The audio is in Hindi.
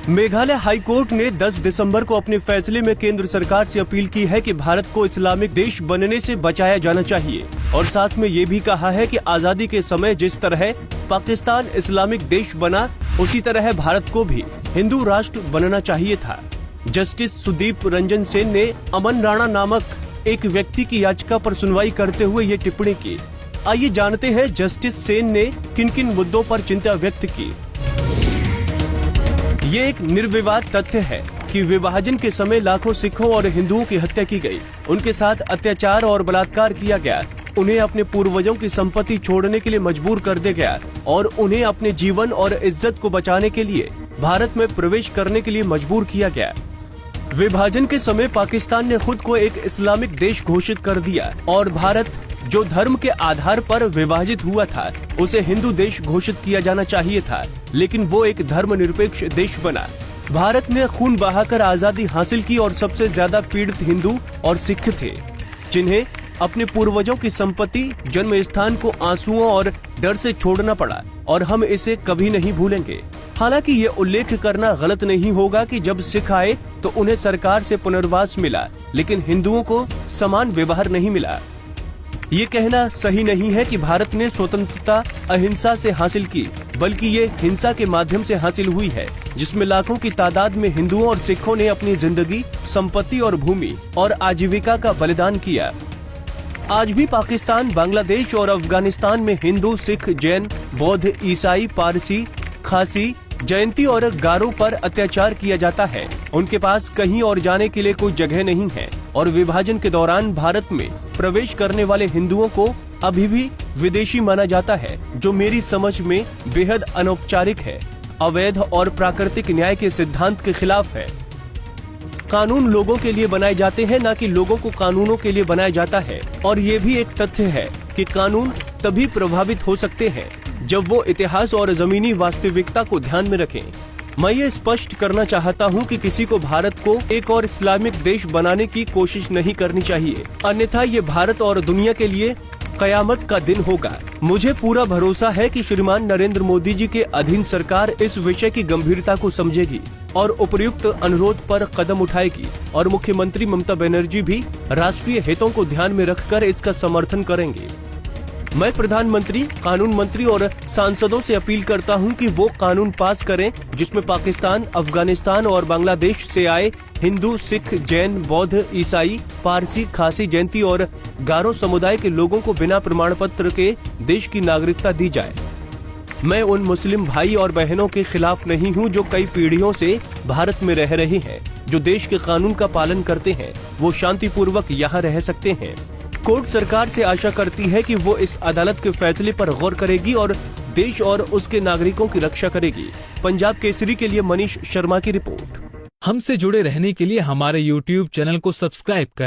मेघालय हाई कोर्ट ने 10 दिसंबर को अपने फैसले में केंद्र सरकार से अपील की है कि भारत को इस्लामिक देश बनने से बचाया जाना चाहिए और साथ में ये भी कहा है कि आजादी के समय जिस तरह पाकिस्तान इस्लामिक देश बना, उसी तरह भारत को भी हिंदू राष्ट्र बनना चाहिए था। जस्टिस सुदीप रंजन सेन ने अमन राणा नामक एक व्यक्ति की याचिका पर सुनवाई करते हुए ये टिप्पणी की। आइए जानते हैं जस्टिस सेन ने किन किन मुद्दों पर चिंता व्यक्त की। ये एक निर्विवाद तथ्य है कि विभाजन के समय लाखों सिखों और हिंदुओं की हत्या की गई, उनके साथ अत्याचार और बलात्कार किया गया, उन्हें अपने पूर्वजों की संपत्ति छोड़ने के लिए मजबूर कर दिया गया और उन्हें अपने जीवन और इज्जत को बचाने के लिए भारत में प्रवेश करने के लिए मजबूर किया गया। विभाजन के समय पाकिस्तान ने खुद को एक इस्लामिक देश घोषित कर दिया और भारत, जो धर्म के आधार पर विभाजित हुआ था, उसे हिंदू देश घोषित किया जाना चाहिए था, लेकिन वो एक धर्मनिरपेक्ष देश बना। भारत ने खून बहाकर आजादी हासिल की और सबसे ज्यादा पीड़ित हिंदू और सिख थे, जिन्हें अपने पूर्वजों की संपत्ति, जन्म स्थान को आंसुओं और डर से छोड़ना पड़ा और हम इसे कभी नहीं भूलेंगे। हालांकि ये उल्लेख करना गलत नहीं होगा कि जब सिख आए तो उन्हें सरकार से पुनर्वास मिला, लेकिन हिंदुओं को समान व्यवहार नहीं मिला। ये कहना सही नहीं है कि भारत ने स्वतंत्रता अहिंसा से हासिल की, बल्कि ये हिंसा के माध्यम से हासिल हुई है, जिसमें लाखों की तादाद में हिंदुओं और सिखों ने अपनी जिंदगी, संपत्ति और भूमि और आजीविका का बलिदान किया। आज भी पाकिस्तान, बांग्लादेश और अफगानिस्तान में हिंदू, सिख, जैन, बौद्ध, ईसाई, पारसी, खासी, जयंती और गारो पर अत्याचार किया जाता है। उनके पास कहीं और जाने के लिए कोई जगह नहीं है और विभाजन के दौरान भारत में प्रवेश करने वाले हिंदुओं को अभी भी विदेशी माना जाता है, जो मेरी समझ में बेहद अनौपचारिक है, अवैध और प्राकृतिक न्याय के सिद्धांत के खिलाफ है। कानून लोगों के लिए बनाए जाते हैं, न कि लोगों को कानूनों के लिए बनाया जाता है। और ये भी एक तथ्य है कि कानून तभी प्रभावित हो सकते हैं जब वो इतिहास और जमीनी वास्तविकता को ध्यान में रखें। मैं ये स्पष्ट करना चाहता हूँ कि किसी को भारत को एक और इस्लामिक देश बनाने की कोशिश नहीं करनी चाहिए, अन्यथा ये भारत और दुनिया के लिए कयामत का दिन होगा। मुझे पूरा भरोसा है कि श्रीमान नरेंद्र मोदी जी के अधीन सरकार इस विषय की गंभीरता को समझेगी और उपयुक्त अनुरोध पर कदम उठाएगी और मुख्यमंत्री ममता बनर्जी भी राष्ट्रीय हितों को ध्यान में रखकर इसका समर्थन करेंगे। मैं प्रधानमंत्री, कानून मंत्री और सांसदों से अपील करता हूं कि वो कानून पास करें जिसमें पाकिस्तान, अफगानिस्तान और बांग्लादेश से आए हिंदू, सिख, जैन, बौद्ध, ईसाई, पारसी, खासी, जयंती और गारो समुदाय के लोगों को बिना प्रमाण पत्र के देश की नागरिकता दी जाए। मैं उन मुस्लिम भाई और बहनों के खिलाफ नहीं हूं जो कई पीढ़ियों से भारत में रह रहे हैं, जो देश के कानून का पालन करते हैं, वो शांतिपूर्वक यहाँ रह सकते हैं। कोर्ट सरकार से आशा करती है कि वो इस अदालत के फैसले पर गौर करेगी और देश और उसके नागरिकों की रक्षा करेगी। पंजाब केसरी के लिए मनीष शर्मा की रिपोर्ट। हमसे जुड़े रहने के लिए हमारे YouTube चैनल को सब्सक्राइब करें।